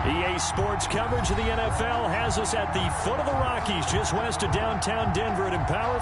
EA Sports coverage of the NFL has us at the foot of the Rockies, just west of downtown Denver at Empower.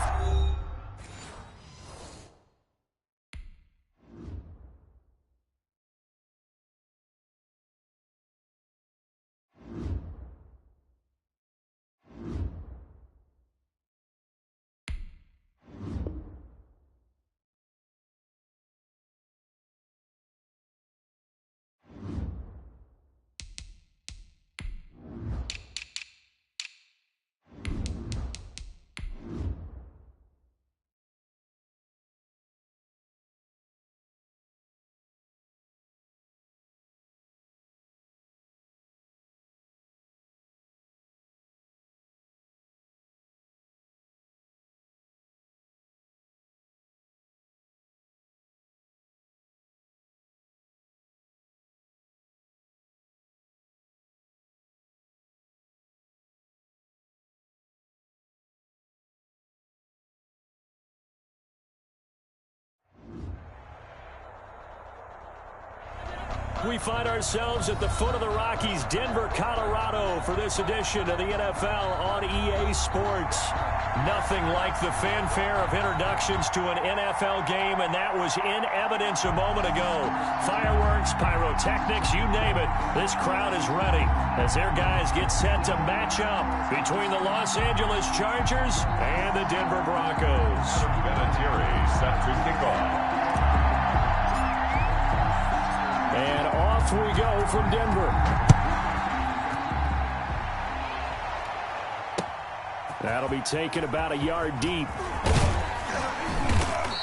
We find ourselves at the foot of the Rockies, Denver, Colorado, for this edition of the NFL on EA Sports. Nothing like the fanfare of introductions to an NFL game, and that was in evidence a moment ago. Fireworks, pyrotechnics, you name it. This crowd is ready as their guys get set to match up between the Los Angeles Chargers and the Denver Broncos. Set to kick off. And off we go from Denver. That'll be taken about a yard deep.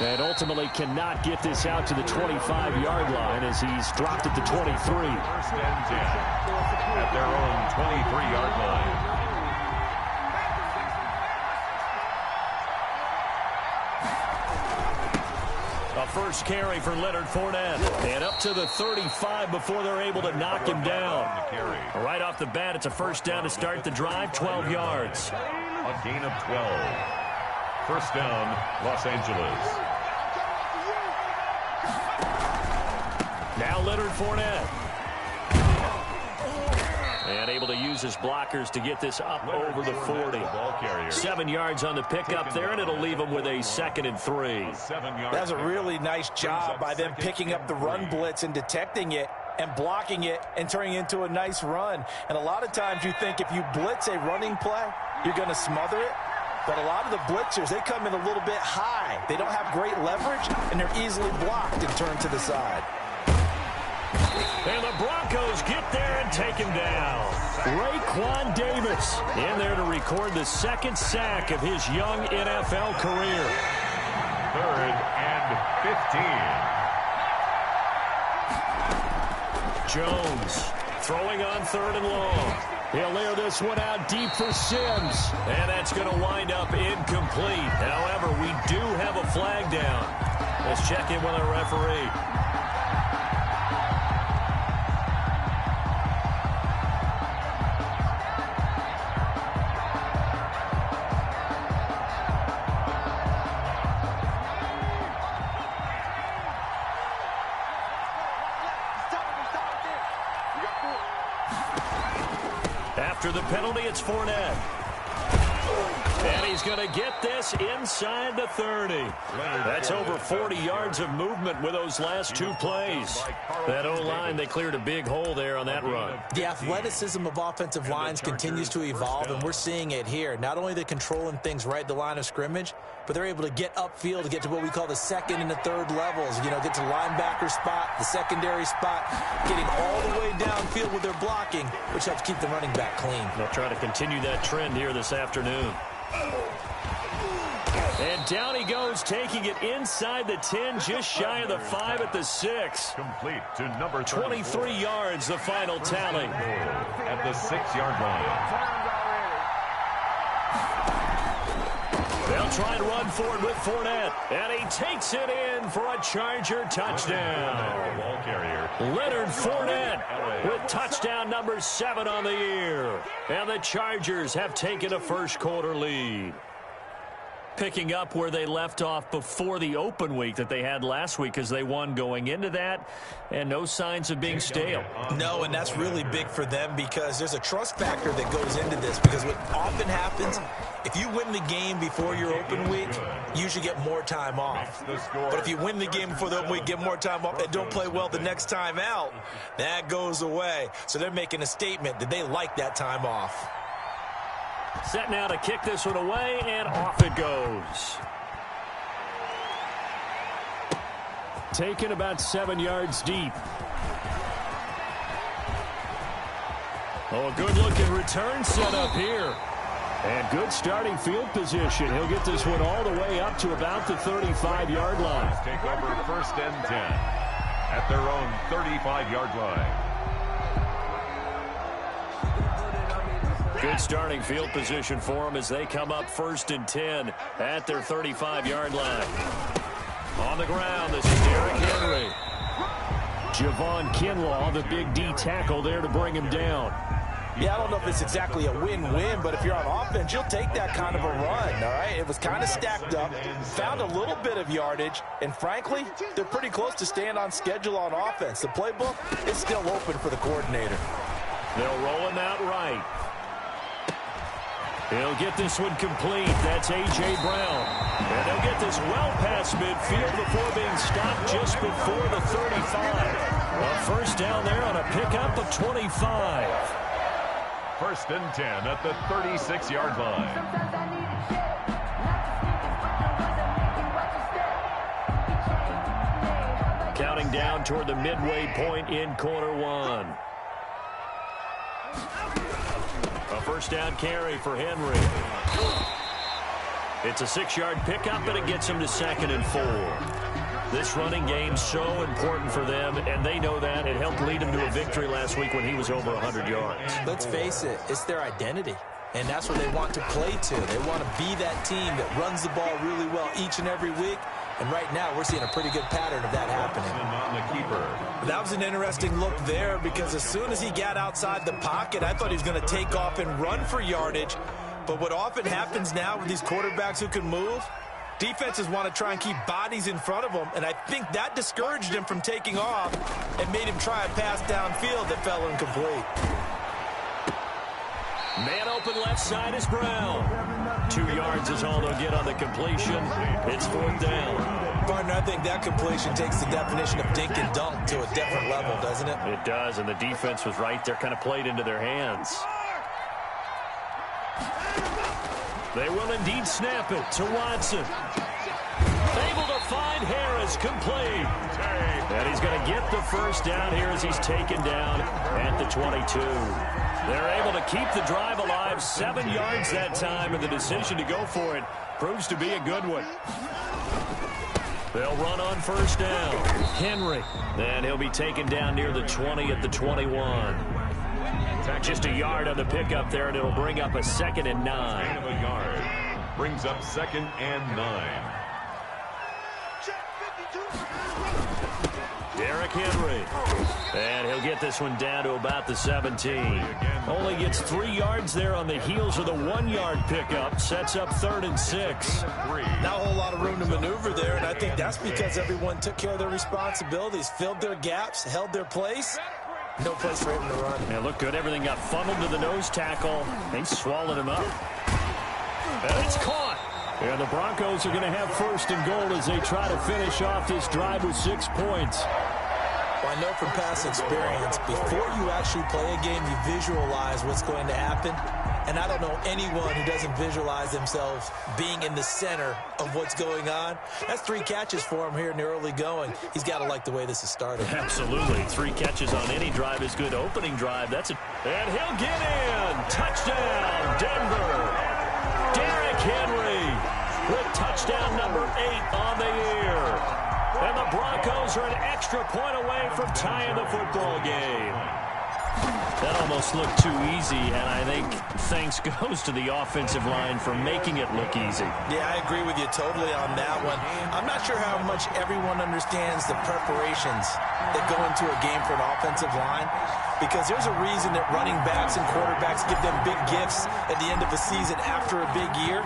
And ultimately cannot get this out to the 25-yard line as he's dropped at the 23. First and 10 at their own 23-yard line. First carry for Leonard Fournette. And up to the 35 before they're able to knock him down. Right off the bat, it's a first down to start the drive, 12 yards. A gain of 12. First down, Los Angeles. Now Leonard Fournette. And able to use his blockers to get this up over the 40. 7 yards on the pickup there, and it'll leave him with a 2nd and 3. That's a really nice job by them picking up the run blitz and detecting it and blocking it and turning it into a nice run. And a lot of times you think if you blitz a running play, you're going to smother it. But a lot of the blitzers, they come in a little bit high. They don't have great leverage, and they're easily blocked and turned to the side. And the Broncos get there and take him down. Raekwon Davis in there to record the 2nd sack of his young NFL career. 3rd and 15. Jones throwing on 3rd and long. He'll air this one out deep for Sims. And that's going to wind up incomplete. However, we do have a flag down. Let's check in with our referee. After the penalty, it's Fournette. And he's going to get this inside the 30. That's over 40 yards of movement with those last 2 plays. That O-line, they cleared a big hole there on that run. The athleticism of offensive lines continues to evolve, and we're seeing it here. Not only are they controlling things right at the line of scrimmage, but they're able to get upfield to get to what we call the 2nd and the 3rd levels. You know, get to linebacker spot, the secondary spot, getting all the way downfield with their blocking, which helps keep the running back clean. They'll try to continue that trend here this afternoon. And down he goes, taking it inside the 10, just shy of the 5 at the 6. Complete to number 23 yards, the final tally. At the 6-yard line. They'll try and run forward with Fournette. And he takes it in for a Charger touchdown. Ball carrier Leonard Fournette with touchdown number 7 on the year. And the Chargers have taken a first quarter lead. picking up where they left off before the open week that they had last week as they won going into that, and no signs of being stale. No, and that's really big for them because there's a trust factor that goes into this, because what often happens, if you win the game before your open week, you usually get more time off. But if you win the game before the open week, get more time off, and don't play well the next time out, that goes away. So they're making a statement that they like that time off. Set now to kick this one away, and off it goes. Taken about 7 yards deep. Oh, a good-looking return set up here. And good starting field position. He'll get this one all the way up to about the 35-yard line. Take over 1st and 10 at their own 35-yard line. Good starting field position for them as they come up 1st and 10 at their 35-yard line. On the ground, this is Derrick Henry. Javon Kinlaw, the big D tackle there to bring him down. Yeah, I don't know if it's exactly a win-win, but if you're on offense, you'll take that kind of a run, all right? It was kind of stacked up, found a little bit of yardage, and frankly, they're pretty close to staying on schedule on offense. The playbook is still open for the coordinator. They'll roll him out right. He'll get this one complete. That's A.J. Brown. And they'll get this well past midfield before being stopped just before the 35. A first down there on a pickup of 25. 1st and 10 at the 36-yard line. Counting down toward the midway point in quarter one. A first down carry for Henry. It's a 6-yard pickup, and it gets him to 2nd and 4. This running game's so important for them, and they know that. It helped lead them to a victory last week when he was over 100 yards. Let's face it, it's their identity, and that's what they want to play to. They want to be that team that runs the ball really well each and every week, and right now we're seeing a pretty good pattern of that happening. That was an interesting look there, because as soon as he got outside the pocket, I thought he was going to take off and run for yardage. But what often happens now with these quarterbacks who can move, defenses want to try and keep bodies in front of them, and I think that discouraged him from taking off and made him try a pass downfield that fell incomplete. Man open left side is Brown. 2 yards is all they'll get on the completion. It's 4th down. Partner, I think that completion takes the definition of dink and dunk to a different level, doesn't it? It does, and the defense was right there, kind of played into their hands. They will indeed snap it to Watson. Able to find Harris, complete. And he's going to get the first down here as he's taken down at the 22. They're able to keep the drive alive, 7 yards that time, and the decision to go for it proves to be a good one. They'll run on first down. Henry. And he'll be taken down near the 20 at the 21. Just a yard on the pickup there, and it'll bring up a 2nd and 9. A yard brings up 2nd and 9. Derrick Henry. And he'll get this one down to about the 17. Only gets 3 yards there on the heels of the 1-yard pickup. Sets up 3rd and 6. Not a whole lot of room to maneuver there, and I think that's because everyone took care of their responsibilities, filled their gaps, held their place. No place for him to run. Yeah, looked good. Everything got funneled to the nose tackle. They swallowed him up. And it's caught. And the Broncos are going to have 1st and goal as they try to finish off this drive with 6 points. Well, I know from past experience, before you actually play a game, you visualize what's going to happen. And I don't know anyone who doesn't visualize themselves being in the center of what's going on. That's 3 catches for him here in the early going. He's got to like the way this is started. Absolutely. 3 catches on any drive is good. Opening drive, that's it. And he'll get in. Touchdown, Denver. Derrick Henry with touchdown number 8 on the year. And the Broncos are an extra point away from tying the football game. That almost looked too easy, and I think thanks goes to the offensive line for making it look easy. Yeah, I agree with you totally on that one. I'm not sure how much everyone understands the preparations that go into a game for an offensive line, because there's a reason that running backs and quarterbacks give them big gifts at the end of a season after a big year.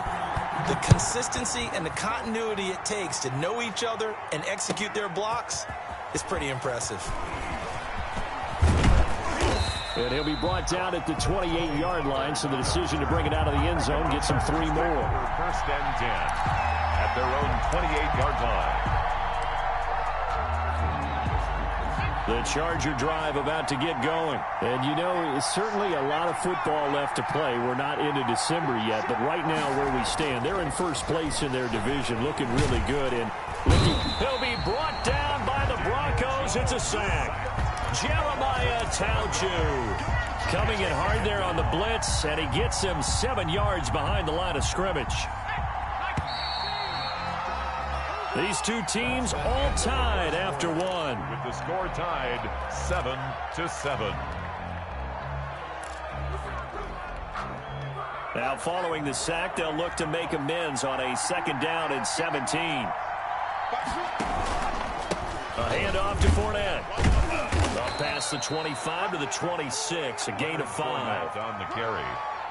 The consistency and the continuity it takes to know each other and execute their blocks is pretty impressive. And he'll be brought down at the 28-yard line, so the decision to bring it out of the end zone gets him 3 more. First and 10 at their own 28-yard line. The Charger drive about to get going. And, you know, it's certainly a lot of football left to play. We're not into December yet, but right now where we stand, they're in first place in their division, looking really good. And he'll be brought down by the Broncos. It's a sack. Jeremiah Tauchu coming in hard there on the blitz, and he gets him 7 yards behind the line of scrimmage. These two teams all tied after one. With the score tied 7-7. Now following the sack, they'll look to make amends on a 2nd down and 17. A handoff to Fournette. Up past the 25 to the 26, a gain of 5. On the carry.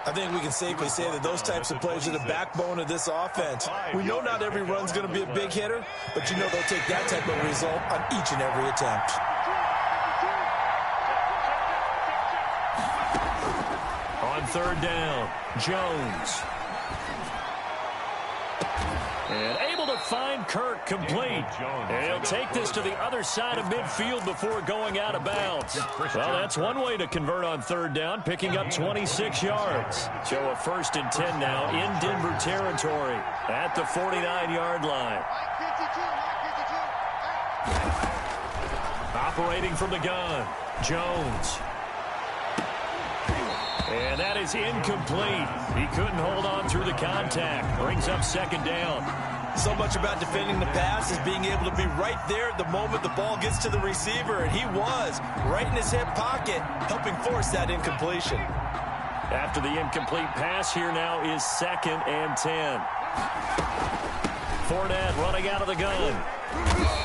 I think we can safely say that those types of plays are the backbone of this offense. We know not every run's going to be a big hitter, but you know they'll take that type of result on each and every attempt. On 3rd down, Jones. And able to find Kirk complete. And he'll take this to the other side of midfield before going out of bounds. Well, that's one way to convert on 3rd down, picking up 26 yards. So a 1st and 10 now in Denver territory at the 49-yard line. Operating from the gun, Jones. And that is incomplete. He couldn't hold on through the contact. Brings up 2nd down. So much about defending the pass is being able to be right there at the moment the ball gets to the receiver, and he was right in his hip pocket, helping force that incompletion. After the incomplete pass, here now is 2nd and 10. Fournette running out of the gun.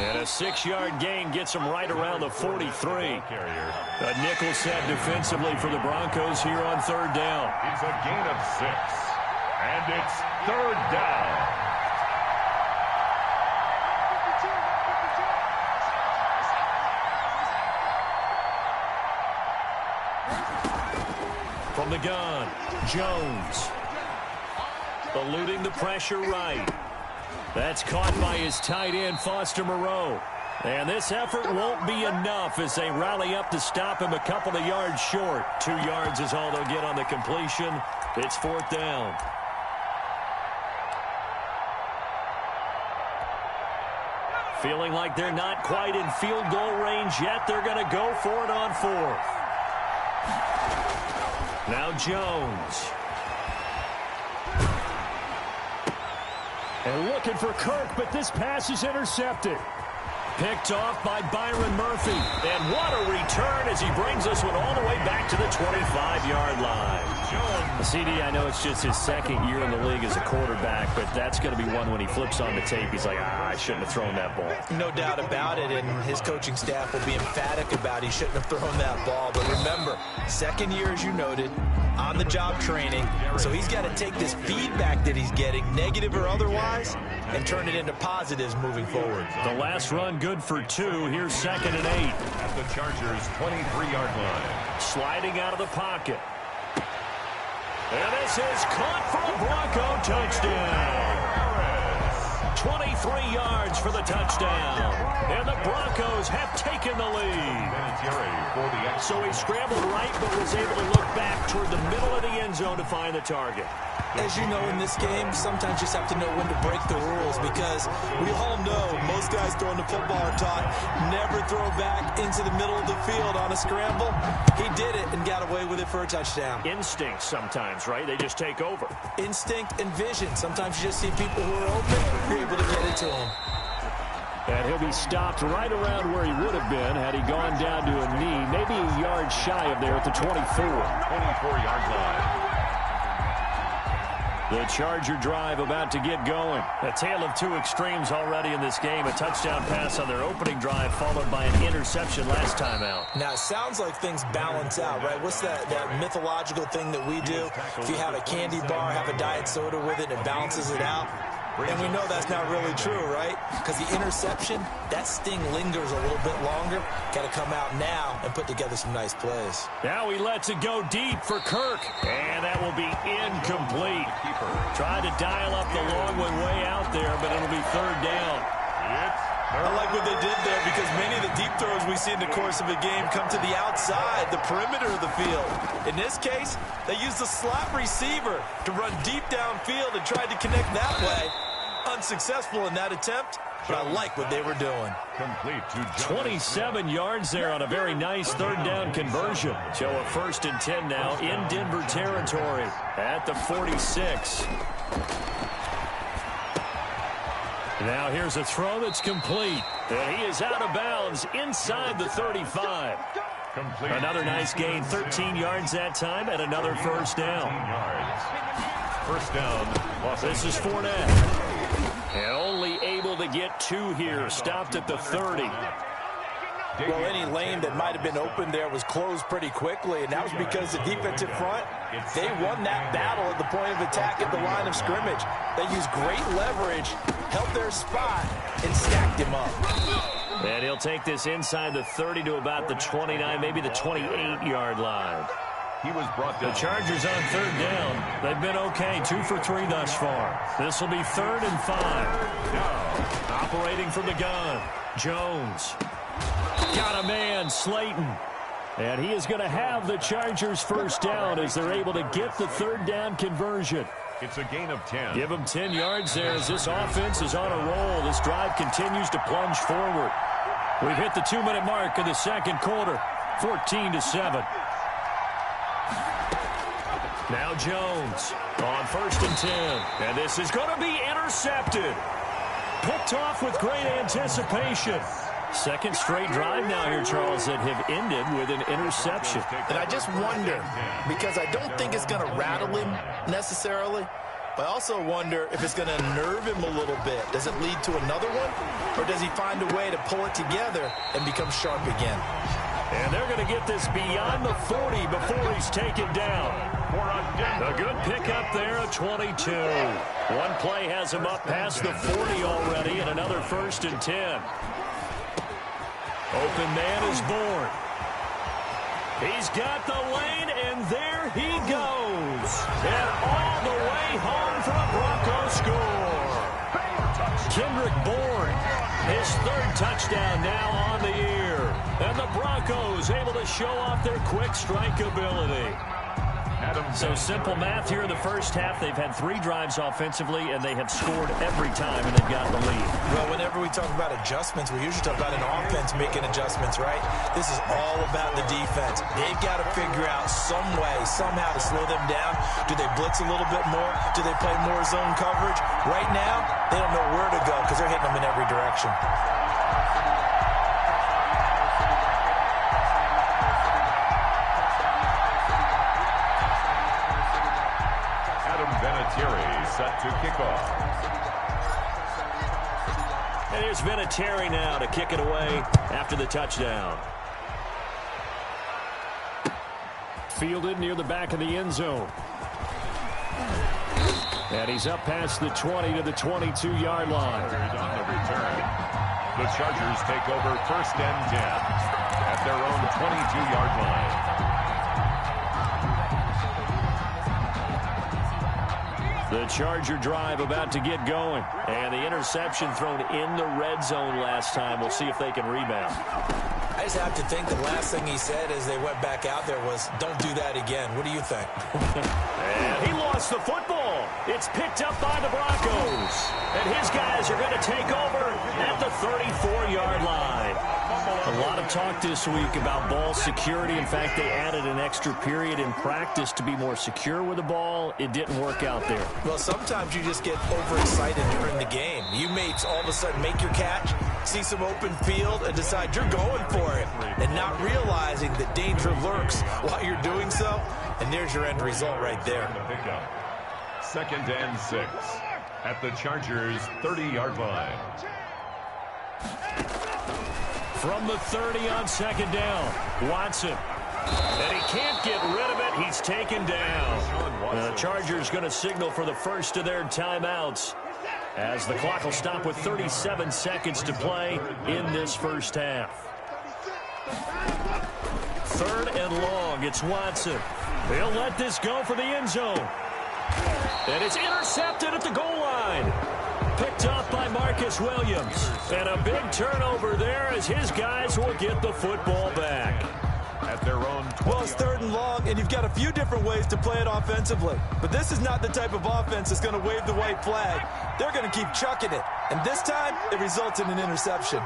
And a 6-yard gain gets him right around the 43. A nickel set defensively for the Broncos here on 3rd down. It's a gain of 6. And it's 3rd down. From the gun, Jones. Eluding the pressure right. That's caught by his tight end, Foster Moreau. And this effort won't be enough as they rally up to stop him a couple of yards short. 2 yards is all they'll get on the completion. It's 4th down. Feeling like they're not quite in field goal range yet. They're going to go for it on 4th. Now Jones. And looking for Kirk, but this pass is intercepted. Picked off by Byron Murphy. And what a return as he brings this one all the way back to the 25-yard line. CD, I know it's just his 2nd year in the league as a quarterback, but that's going to be one when he flips on the tape. He's like, I shouldn't have thrown that ball. No doubt about it, and his coaching staff will be emphatic about he shouldn't have thrown that ball. But remember, 2nd year, as you noted, on-the-job training. So he's got to take this feedback that he's getting, negative or otherwise, and turn it into positives moving forward. The last run good for 2. Here's 2nd and 8. At the Chargers' 23-yard line. Sliding out of the pocket. And this is caught for a Bronco touchdown. 23 yards for the touchdown. And the Broncos have taken the lead. So he scrambled right, but was able to look back toward the middle of the end zone to find the target. As you know, in this game, sometimes you just have to know when to break the rules, because we all know most guys throwing the football are taught never throw back into the middle of the field on a scramble. He did it and got away with it for a touchdown. Instinct sometimes, right? They just take over. Instinct and vision. Sometimes you just see people who are open, you're able to get it to them. And he'll be stopped right around where he would have been had he gone down to a knee, maybe a yard shy of there at the 24. 24-yard line. The Charger drive about to get going. A tale of two extremes already in this game. A touchdown pass on their opening drive followed by an interception last time out. Now, it sounds like things balance out, right? What's that mythological thing that we do? If you have a candy bar, have a diet soda with it, it balances it out. And we know that's not really true, right? Because the interception, that sting lingers a little bit longer. Got to come out now and put together some nice plays. Now he lets it go deep for Kirk. And that will be incomplete. Tried to dial up the long one way out there, but it'll be third down. I like what they did there because many of the deep throws we see in the course of a game come to the outside, the perimeter of the field. In this case, they used the slot receiver to run deep downfield and tried to connect that way. Unsuccessful in that attempt, but I like what they were doing. Complete to 27 yards there on a very nice third down conversion. So a 1st and 10 now in Denver territory at the 46. Now here's a throw that's complete. And he is out of bounds inside the 35. complete. Another nice gain, 13 yards that time, and another first down. First down. This is Fournette. And only able to get 2 here. Stopped at the 30. Well, any lane that might have been open there was closed pretty quickly, and that was because the defensive front, they won that battle at the point of attack at the line of scrimmage. They used great leverage, held their spot, and stacked him up. And he'll take this inside the 30 to about the 29, maybe the 28-yard line. He was brought down. The Chargers on third down. They've been okay, 2 for 3 thus far. This will be 3rd and 5. Operating from the gun, Jones. Got a man, Slayton. And he is going to have the Chargers first down as they're able to get the third down conversion. It's a gain of 10. Give him 10 yards there as this offense is on a roll. This drive continues to plunge forward. We've hit the 2-minute mark of the second quarter, 14-7. Now Jones on 1st and 10. And this is going to be intercepted. Picked off with great anticipation. Second straight drive now here, Charles, that have ended with an interception. And I just wonder, because I don't think it's going to rattle him necessarily, but I also wonder if it's going to nerve him a little bit. Does it lead to another one? Or does he find a way to pull it together and become sharp again? And they're going to get this beyond the 40 before he's taken down. A good pickup there at 22. One play has him up past the 40 already, and another 1st and 10. Open man is born. He's got the lane, and there he goes. And all the way home for a Broncos score. Kendrick Bourne, his 3rd touchdown now on the year. And the Broncos able to show off their quick strike ability. So simple math here in the first half. They've had 3 drives offensively, and they have scored every time, and they've got the lead. Well, whenever we talk about adjustments, we usually talk about an offense making adjustments, right? This is all about the defense. They've got to figure out some way, somehow to slow them down. Do they blitz a little bit more? Do they play more zone coverage? Right now, they don't know where to go because they're hitting them in every direction. Set to kick off. And here's Vinatieri now to kick it away after the touchdown. Fielded near the back of the end zone. And he's up past the 20 to the 22-yard line. On the return, the Chargers take over 1st and 10 at their own 22-yard line. The Charger drive about to get going. And the interception thrown in the red zone last time. We'll see if they can rebound. I just have to think the last thing he said as they went back out there was, don't do that again. What do you think? And he lost the football. It's picked up by the Broncos. And his guys are going to take over at the 34-yard line. A lot of talk this week about ball security. In fact, they added an extra period in practice to be more secure with the ball. It didn't work out there. Well, sometimes you just get overexcited during the game. You may all of a sudden make your catch, see some open field, and decide you're going for it, and not realizing that danger lurks while you're doing so. And there's your end result right there. 2nd and 6 at the Chargers' 30-yard line. From the 30 on 2nd down, Watson. And he can't get rid of it. He's taken down. The Chargers going to signal for the first of their timeouts, as the clock will stop with 37 seconds to play in this first half. 3rd and long. It's Watson. They'll let this go for the end zone. And it's intercepted at the goal line. Picked up by Marcus Williams. And a big turnover there as his guys will get the football back. At their own 20. Well, it's 3rd and long, and you've got a few different ways to play it offensively. But this is not the type of offense that's going to wave the white flag. They're going to keep chucking it. And this time, it results in an interception.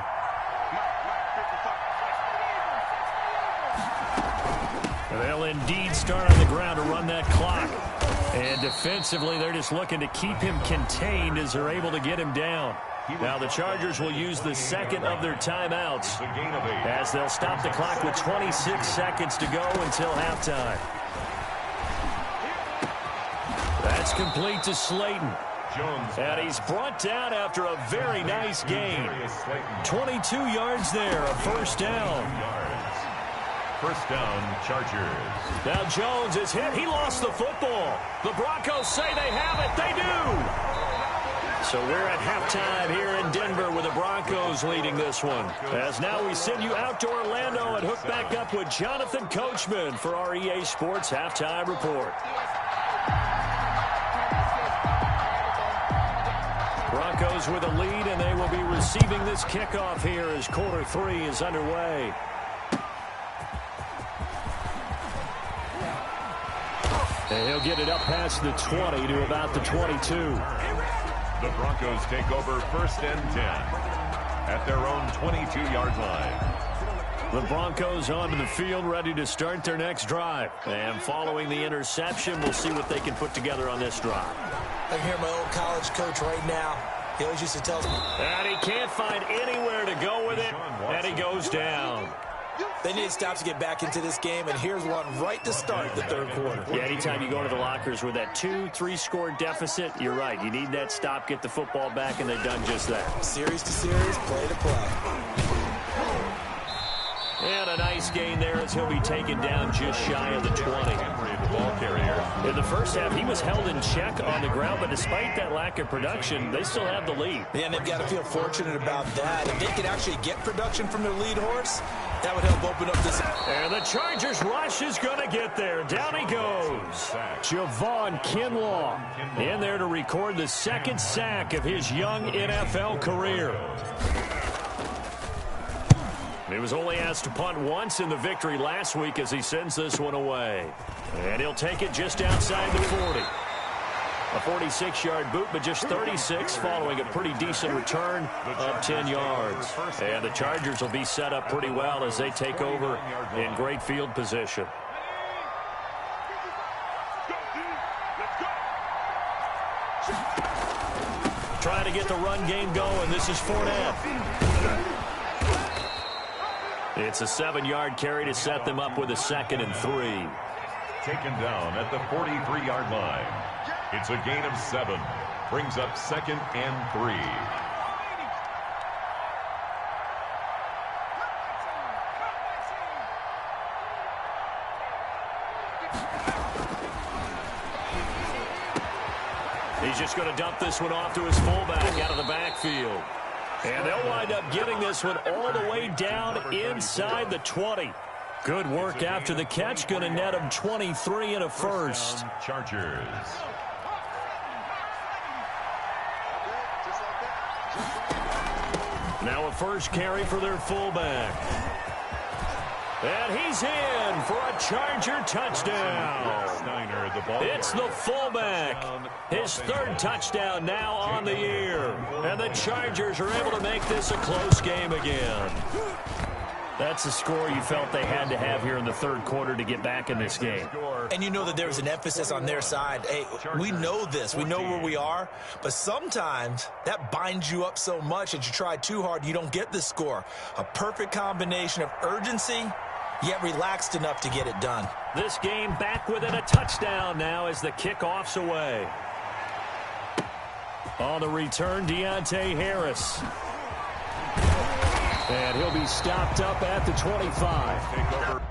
They'll indeed start on the ground to run that clock. And defensively, they're just looking to keep him contained as they're able to get him down. Now the Chargers will use the second of their timeouts as they'll stop the clock with 26 seconds to go until halftime. That's complete to Slayton. And he's brought down after a very nice game. 22 yards there, a first down. First down, Chargers. Now Jones is hit. He lost the football. The Broncos say they have it. They do. So we're at halftime here in Denver with the Broncos leading this one. As now we send you out to Orlando and hook back up with Jonathan Coachman for our EA Sports Halftime Report. Broncos with a lead, and they will be receiving this kickoff here as quarter 3 is underway. And he'll get it up past the 20 to about the 22. The Broncos take over 1st and 10 at their own 22-yard line. The Broncos onto the field, ready to start their next drive. And following the interception, we'll see what they can put together on this drive. I can hear my old college coach right now. He always used to tell me. And he can't find anywhere to go with it, and he goes down. They need stops to get back into this game, and here's one right to start the 3rd quarter. Yeah, anytime you go to the lockers with that 2-3 score deficit, you're right. You need that stop, get the football back, and they've done just that. Series to series, play to play. And a nice gain there as he'll be taken down just shy of the 20. In the first half, he was held in check on the ground, but despite that lack of production, they still have the lead. Yeah, and they've got to feel fortunate about that. If they could actually get production from their lead horse, that would help open up this. And the Chargers rush is going to get there. Down he goes. Javon Kinlaw in there to record the 2nd sack of his young NFL career. He was only asked to punt once in the victory last week as he sends this one away. And he'll take it just outside the 40. A 46-yard boot, but just 36 following a pretty decent return of 10 yards. And the Chargers will be set up pretty well as they take over in great field position. Trying to get the run game going. This is Fournette. It's a 7-yard carry to set them up with a 2nd and 3. Taken down at the 43-yard line. It's a gain of 7. Brings up 2nd and 3. He's just going to dump this one off to his fullback out of the backfield. And they'll wind up getting this one all the way down inside the 20. Good work after the catch. Going to net him 23 and a first. Chargers. Now a first carry for their fullback. And he's in for a Charger touchdown. It's the fullback. His 3rd touchdown now on the year. And the Chargers are able to make this a close game again. That's the score you felt they had to have here in the 3rd quarter to get back in this game. And you know that there's an emphasis on their side. Hey, we know this. We know where we are. But sometimes that binds you up so much that you try too hard, you don't get the score. A perfect combination of urgency, yet relaxed enough to get it done. This game back within a touchdown now as the kickoff's away. On the return, Deontay Harris. And he'll be stopped up at the 25. Take over.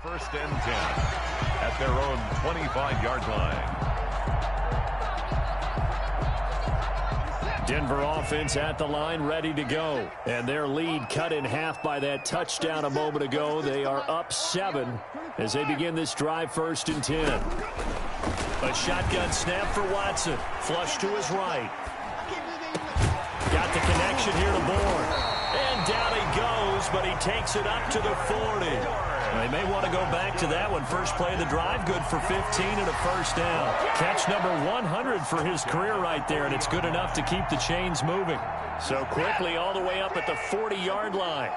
First and 10 at their own 25-yard line. Denver offense at the line, ready to go. And their lead cut in half by that touchdown a moment ago. They are up 7 as they begin this drive, first and 10. A shotgun snap for Watson. Flush to his right. Got the connection here to Bourne. And down he goes, but he takes it up to the 40. They may want to go back to that one. First play of the drive, good for 15 and a first down. Catch number 100 for his career right there, and it's good enough to keep the chains moving. So quickly all the way up at the 40-yard line.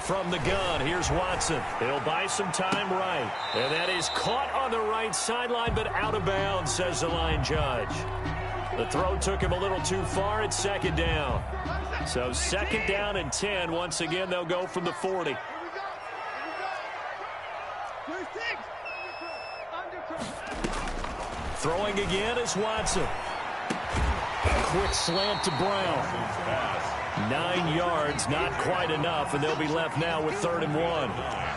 From the gun, here's Watson. He'll buy some time right. And that is caught on the right sideline, but out of bounds, says the line judge. The throw took him a little too far. It's second down. So second down and 10. Once again, they'll go from the 40. Throwing again is Watson. A quick slant to Brown. 9 yards, not quite enough, and they'll be left now with 3rd and 1.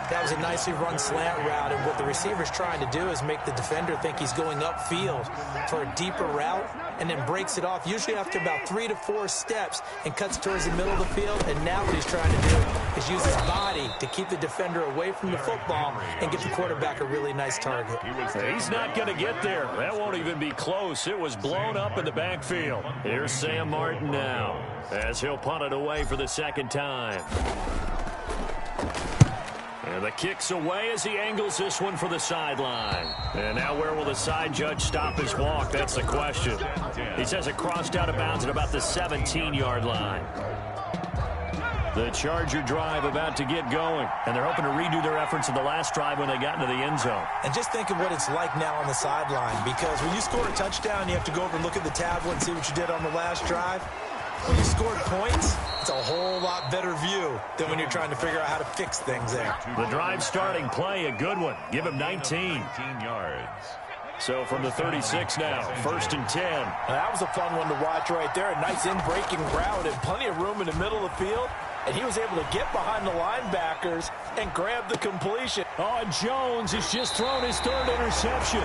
That was a nicely run slant route, and what the receiver's trying to do is make the defender think he's going upfield for a deeper route, and then breaks it off, usually after about 3 to 4 steps, and cuts towards the middle of the field. And now what he's trying to do is use his body to keep the defender away from the football and get the quarterback a really nice target. He's not going to get there. That won't even be close. It was blown up in the backfield. Here's Sam Martin now, as he'll punt it away for the second time. And the kick's away as he angles this one for the sideline. And now where will the side judge stop his walk? That's the question. He says it crossed out of bounds at about the 17-yard line. The Charger drive about to get going. And they're hoping to redo their efforts in the last drive when they got into the end zone. And just think of what it's like now on the sideline. Because when you score a touchdown, you have to go over and look at the tablet and see what you did on the last drive. When you scored points, it's a whole lot better view than when you're trying to figure out how to fix things there. The drive starting play, a good one. Give him 19 yards. So from the 36 now, 1st and 10. That was a fun one to watch right there. A nice in-breaking route and plenty of room in the middle of the field. And he was able to get behind the linebackers and grab the completion. Oh, and Jones has just thrown his 3rd interception.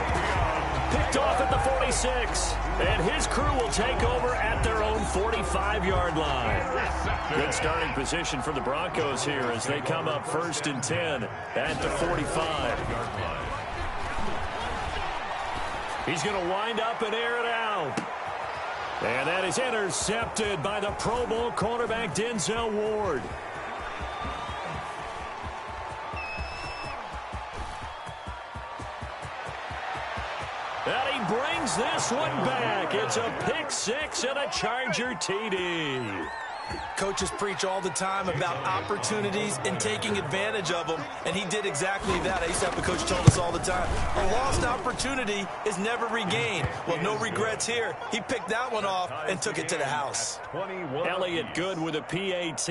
Picked off at the 46. And his crew will take over at their own 45-yard line. Good starting position for the Broncos here as they come up 1st and 10 at the 45. He's going to wind up and air it out. And that is intercepted by the Pro Bowl cornerback Denzel Ward. And he brings this one back. It's a pick six and a Charger TD. Coaches preach all the time about opportunities and taking advantage of them, and he did exactly that. I used to have the coach told us all the time, a lost opportunity is never regained. Well, no regrets here. He picked that one off and took it to the house. Elliott good with a PAT,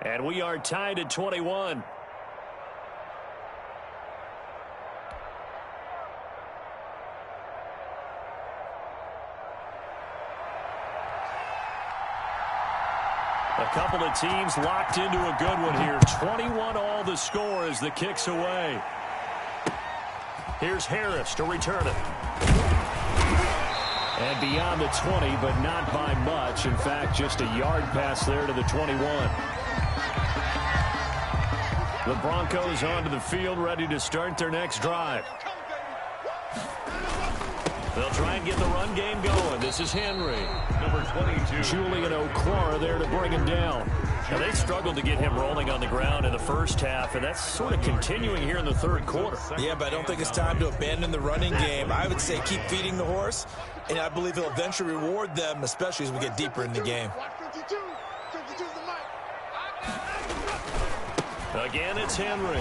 and we are tied at 21. A couple of teams locked into a good one here. 21 all the score as the kick's away. Here's Harris to return it. And beyond the 20, but not by much. In fact, just a yard pass there to the 21. The Broncos onto the field, ready to start their next drive. They'll try and get the run game going. This is Henry. Number 22. Julian Okwara there to bring him down. Now, they struggled to get him rolling on the ground in the first half, and that's sort of continuing here in the third quarter. Yeah, but I don't think it's time to abandon the running game. I would say keep feeding the horse, and I believe he'll eventually reward them, especially as we get deeper in the game. Again, it's Henry.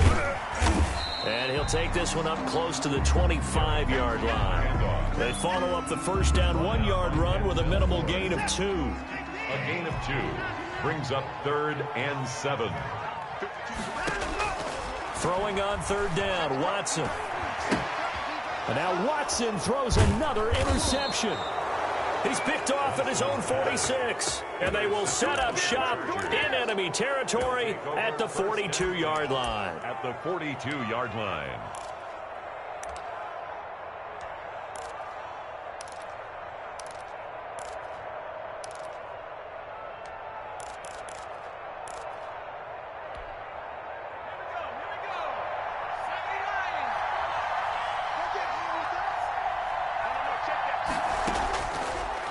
And he'll take this one up close to the 25-yard line. They follow up the first down 1-yard run with a minimal gain of 2. A gain of 2 brings up 3rd and 7. Throwing on 3rd down, Watson. And now Watson throws another interception. He's picked off at his own 46. And they will set up shop in enemy territory at the 42-yard line. At the 42-yard line.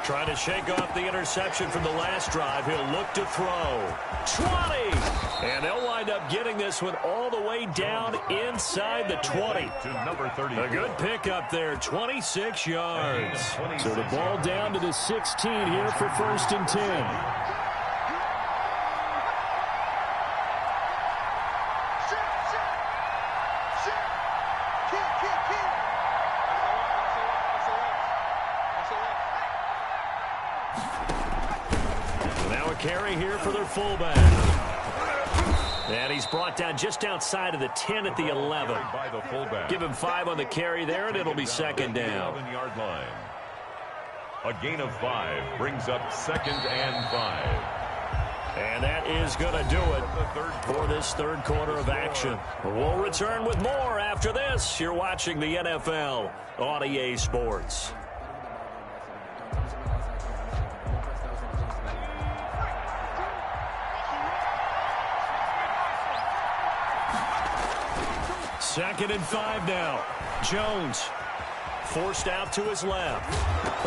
Trying to shake off the interception from the last drive. He'll look to throw. 20! And they'll wind up getting this one all the way down inside the 20. To number 30. A good pickup there, 26 yards. So the ball down to the 16 here for 1st and 10. Carry here for their fullback. And he's brought down just outside of the 10 at the 11. By the fullback. Give him 5 on the carry there, and it'll be 2nd down. 11-yard line. A gain of 5 brings up 2nd and 5. And that is going to do it for this third quarter of action. We'll return with more after this. You're watching the NFL on EA Sports. Second and 5 now. Jones forced out to his left.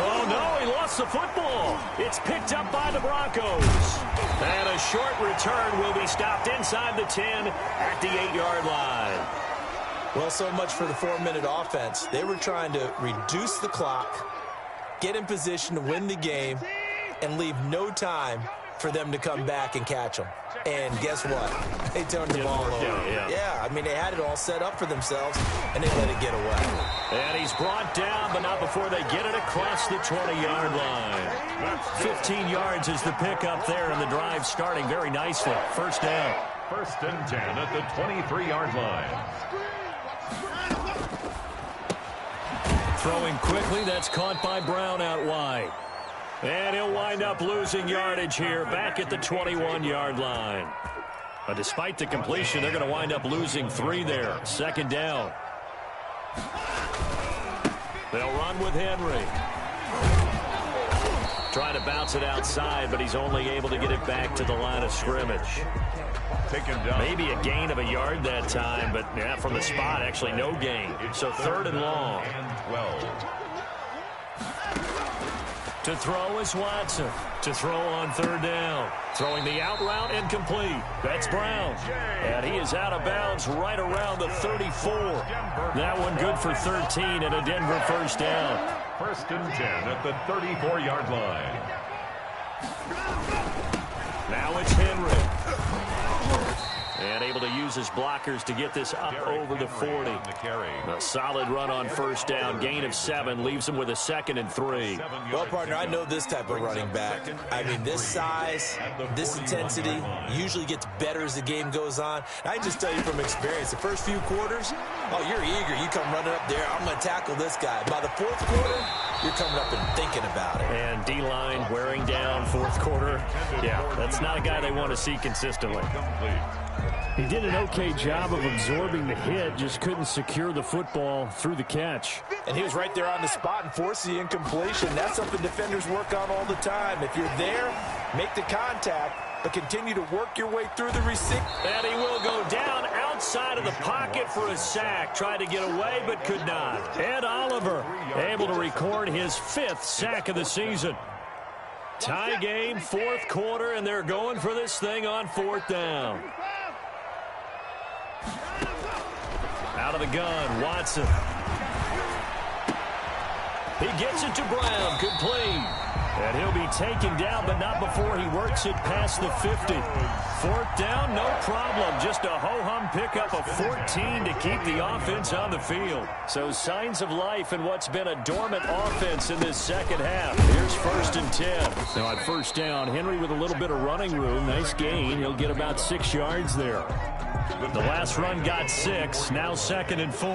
Oh, no, he lost the football. It's picked up by the Broncos. And a short return will be stopped inside the 10 at the 8-yard line. Well, so much for the 4-minute offense. They were trying to reduce the clock, get in position to win the game, and leave no time for them to come back and catch them. And guess what? They turned the ball over. Yeah, I mean, they had it all set up for themselves, and they let it get away. And he's brought down, but not before they get it across the 20-yard line. 15 yards is the pickup there, and the drive starting very nicely. First down. 1st and 10 at the 23-yard line. Throwing quickly, that's caught by Brown out wide. And he'll wind up losing yardage here back at the 21-yard line. But despite the completion, they're going to wind up losing 3 there. 2nd down. They'll run with Henry. Trying to bounce it outside, but he's only able to get it back to the line of scrimmage. Taken down. Maybe a gain of a yard that time, but yeah, from the spot, actually no gain. So 3rd and long. And 12. To throw is Watson. To throw on 3rd down. Throwing the out route incomplete. That's Brown. And he is out of bounds right around the 34. That one good for 13 and a Denver first down. 1st and 10 at the 34-yard line. Now it's Henry. And able to use his blockers to get this up over the 40. A solid run on 1st down. Gain of 7 leaves him with a 2nd and 3. Well, partner, I know this type of running back. I mean, this size, this intensity usually gets better as the game goes on. I can just tell you from experience, the first few quarters, oh, you're eager. You come running up there. I'm going to tackle this guy. By the 4th quarter, you're coming up and thinking about it. And D-line wearing down fourth quarter. Yeah, that's not a guy they want to see consistently. He did an okay job of absorbing the hit, just couldn't secure the football through the catch. And he was right there on the spot and forced the incompletion. That's something defenders work on all the time. If you're there, make the contact, but continue to work your way through the receiver. And he will go down outside of the pocket for a sack. Tried to get away, but could not. Ed Oliver able to record his 5th sack of the season. Tie game, fourth quarter, and they're going for this thing on 4th down. Out of the gun, Watson. He gets it to Brown, complete. And he'll be taken down, but not before he works it past the 50. 4th down, no problem. Just a ho-hum pickup of 14 to keep the offense on the field. So signs of life in what's been a dormant offense in this second half. Here's 1st and 10. Now on 1st down, Henry with a little bit of running room. Nice gain. He'll get about 6 yards there. The last run got 6, now 2nd and 4.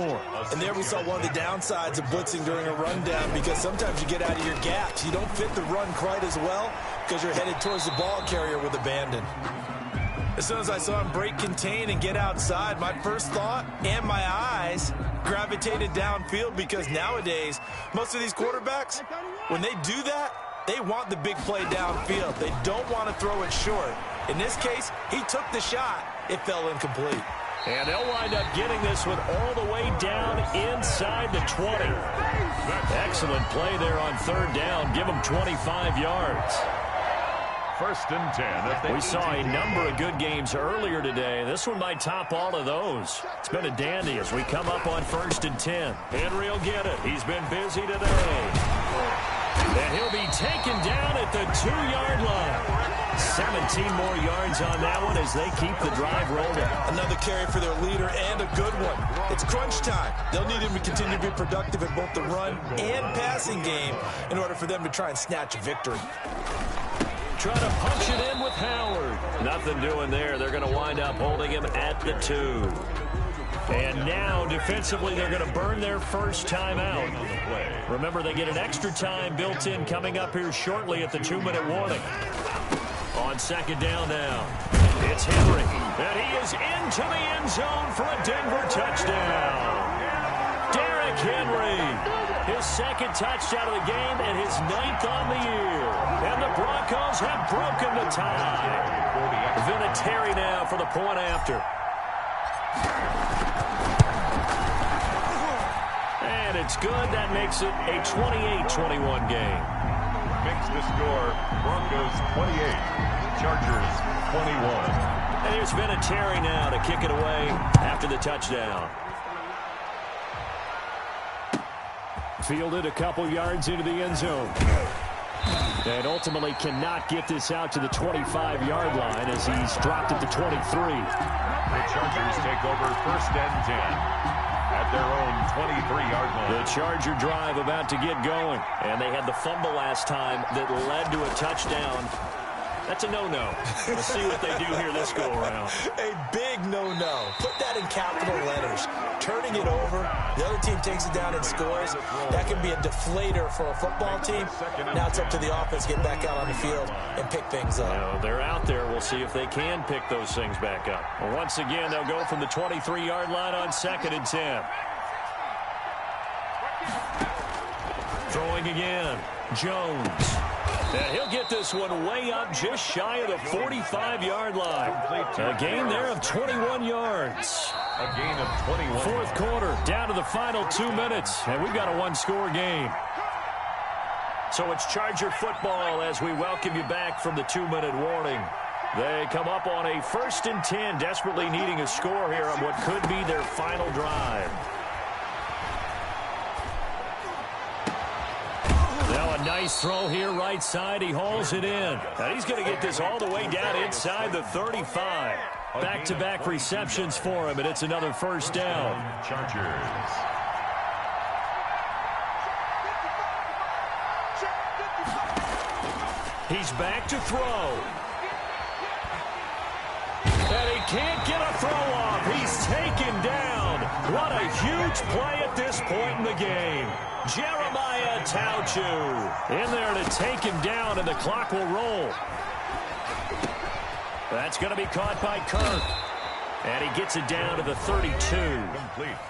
And there we saw one of the downsides of blitzing during a rundown, because sometimes you get out of your gaps. You don't fit the run quite as well because you're headed towards the ball carrier with abandon. As soon as I saw him break contain and get outside, my first thought and my eyes gravitated downfield, because nowadays most of these quarterbacks, when they do that, they want the big play downfield. They don't want to throw it short. In this case, he took the shot. It fell incomplete. And they'll wind up getting this one all the way down inside the 20. Excellent play there on 3rd down. Give them 25 yards. 1st and 10. We saw a number of good games earlier today. This one might top all of those. It's been a dandy as we come up on 1st and 10. Henry will get it. He's been busy today. And he'll be taken down at the 2-yard line. 17 more yards on that one as they keep the drive rolling. Another carry for their leader, and a good one. It's crunch time. They'll need him to continue to be productive in both the run and passing game in order for them to try and snatch a victory. Try to punch it in with Howard. Nothing doing there. They're going to wind up holding him at the 2. And now, defensively, they're going to burn their first timeout. Remember, they get an extra time built in coming up here shortly at the 2-minute warning. On 2nd down now, it's Henry. And he is into the end zone for a Denver touchdown. Derrick Henry, his 2nd touchdown of the game and his 9th on the year. And the Broncos have broken the tie. Vinatieri now for the point after. And it's good. That makes it a 28-21 game. Makes the score Broncos 28, Chargers 21. And here's Vinatieri now to kick it away after the touchdown. Fielded a couple yards into the end zone. And ultimately cannot get this out to the 25-yard line as he's dropped at the 23. The Chargers take over 1st and 10. At their own 23-yard line. The Charger drive about to get going. And they had the fumble last time that led to a touchdown. That's a no-no. Let's see what they do here this go-around. A big no-no. Put that in capital letters. Turning it over, the other team takes it down and scores. That can be a deflator for a football team. Now it's up to the offense to get back out on the field and pick things up. Well, they're out there. We'll see if they can pick those things back up. Well, once again, they'll go from the 23-yard line on 2nd and 10. Throwing again, Jones. And he'll get this one way up just shy of the 45-yard line. A gain there of 21 yards. A gain of 21. Fourth quarter, down to the final 2 minutes, and we've got a one-score game. So it's Charger football as we welcome you back from the 2-minute warning. They come up on a 1st and 10, desperately needing a score here on what could be their final drive. Now a nice throw here right side. He hauls it in. Now he's going to get this all the way down inside the 35. Back-to-back receptions for him, and it's another 1st down. Chargers. He's back to throw. And he can't get a throw off. He's taken down. What a huge play at this point in the game. Jeremiah Tauchu in there to take him down, and the clock will roll. That's going to be caught by Kirk. And he gets it down to the 32.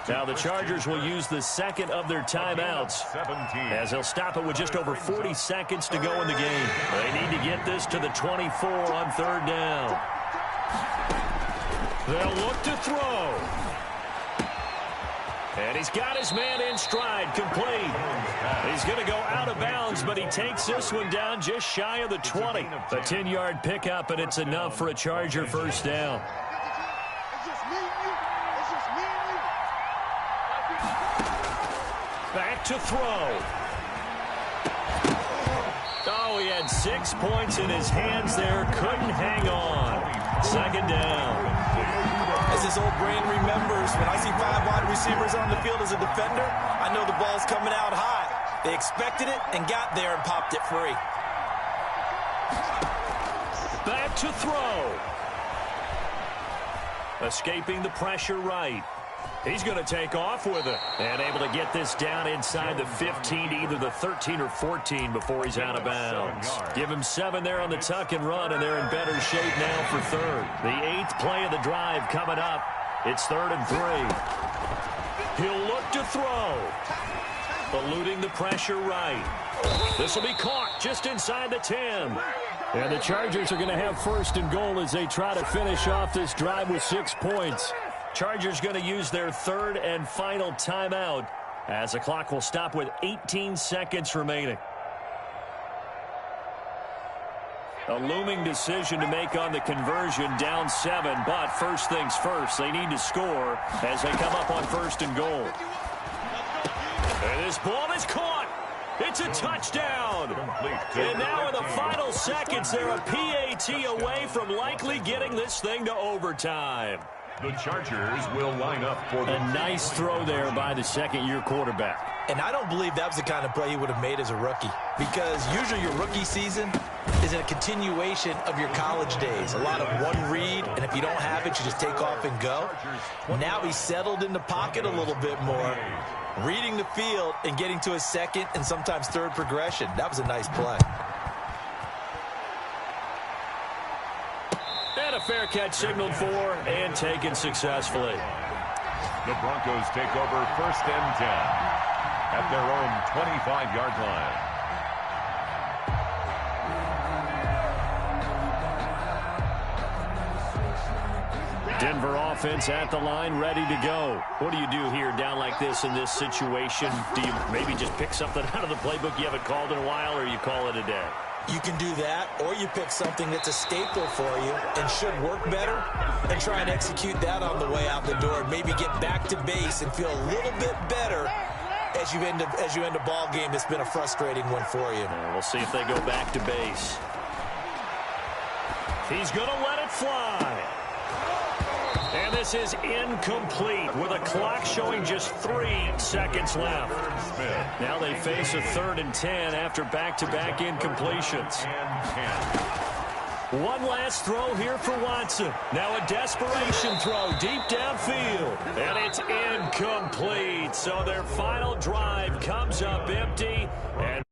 Now the Chargers will use the second of their timeouts as they'll stop it with just over 40 seconds to go in the game. They need to get this to the 24 on third down. They'll look to throw. And he's got his man in stride, complete. He's going to go out of bounds, but he takes this one down just shy of the 20. A 10-yard pickup, and it's enough for a Charger first down. Back to throw. Oh, he had 6 points in his hands there. Couldn't hang on. Second down. As his old brain remembers, when I see 5 wide receivers on the field as a defender, I know the ball's coming out high. They expected it and got there and popped it free. Back to throw. Escaping the pressure right. He's going to take off with it and able to get this down inside the 15, either the 13 or 14 before he's out of bounds. Give him 7 there on the tuck and run, and they're in better shape now for third. The 8th play of the drive coming up. It's 3rd and 3. He'll look to throw. Eluding the pressure right. This will be caught just inside the 10. And the Chargers are going to have 1st and goal as they try to finish off this drive with 6 points. Chargers going to use their 3rd and final timeout as the clock will stop with 18 seconds remaining. A looming decision to make on the conversion, down 7, but first things first, they need to score as they come up on 1st and goal. And this ball is caught. It's a touchdown. And now in the final seconds, they're a PAT away from likely getting this thing to overtime. The Chargers will line up for the... A nice throw there by the second-year quarterback. And I don't believe that was the kind of play he would have made as a rookie, because usually your rookie season is a continuation of your college days. A lot of one read, and if you don't have it, you just take off and go. Now he's settled in the pocket a little bit more, reading the field and getting to his second and sometimes third progression. That was a nice play. And a fair catch signaled for and taken successfully. The Broncos take over 1st and 10 at their own 25-yard line. Denver offense at the line, ready to go. What do you do here down like this in this situation? Do you maybe just pick something out of the playbook you haven't called in a while, or you call it a day? You can do that, or you pick something that's a staple for you and should work better and try and execute that on the way out the door. Maybe get back to base and feel a little bit better as you end a ball game that's been a frustrating one for you. We'll see if they go back to base. He's going to let it fly. And this is incomplete with a clock showing just 3 seconds left. Now they face a 3rd and 10 after back-to-back incompletions. One last throw here for Watson. Now a desperation throw deep downfield. And it's incomplete. So their final drive comes up empty. And